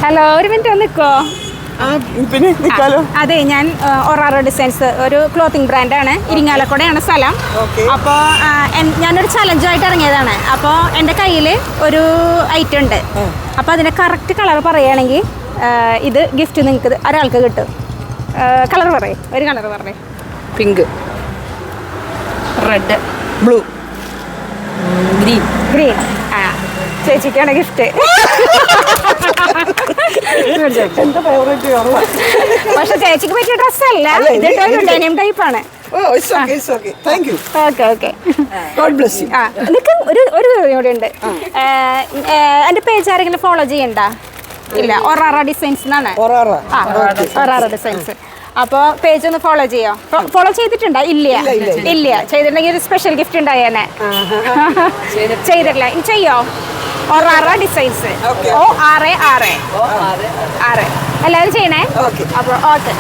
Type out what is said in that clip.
Hello, ഒരു minute ഒന്ന് നിൽക്കോ? പിന്നെ നിൽക്കാലോ. അതെ, ഞാൻ ഒറാറോ ഡിസൈൻസ് ഒരു ക്ലോത്തിങ് ബ്രാൻഡാണ്. ഇരിങ്ങാലക്കുടയാണ് സ്ഥലം. അപ്പോൾ ഞാനൊരു ചലഞ്ചായിട്ട് ഇറങ്ങിയതാണ്. അപ്പോൾ എൻ്റെ കയ്യിൽ ഒരു ഐറ്റം ഉണ്ട്. അപ്പോൾ അതിൻ്റെ കറക്റ്റ് കളർ പറയുകയാണെങ്കിൽ ഇത് ഗിഫ്റ്റ് നിങ്ങൾക്ക് ഒരാൾക്ക് കിട്ടും. കളർ പറയേ, ഒരു കളർ പറയേ. Pink, red, blue, green. Green. ആ, ചേച്ചിക്കാണ് ഗിഫ്റ്റ്. പക്ഷെ ചേച്ചിക്ക് പറ്റിയ ഡ്രസ്സല്ല, ഇത് ഡെനിം ടൈപ്പാണ്. നിനക്ക് ഒരു കൂടെ ഉണ്ട്. എന്റെ പേജ് ആരെങ്കിലും ഫോളോ ചെയ്യണ്ട? ഇല്ല, ഒറാറ ഡിസൈൻസ് എന്നാണ്. ഒറാറ ഡിസൈൻസ്. അപ്പോൾ പേജ് ഒന്ന് ഫോളോ ചെയ്യോ? ഫോളോ ചെയ്തിട്ടുണ്ടോ? ഇല്ല ചെയ്തിട്ടുണ്ടെങ്കിൽ ഒരു സ്പെഷ്യൽ ഗിഫ്റ്റ് ഉണ്ടായേനെ. ചെയ്തിട്ടില്ല, ചെയ്യോ? ഒറാറ ഡിസൈൻസ്. ORARA. എല്ലാവരും ചെയ്യണേ. അപ്പോൾ ഓക്കെ.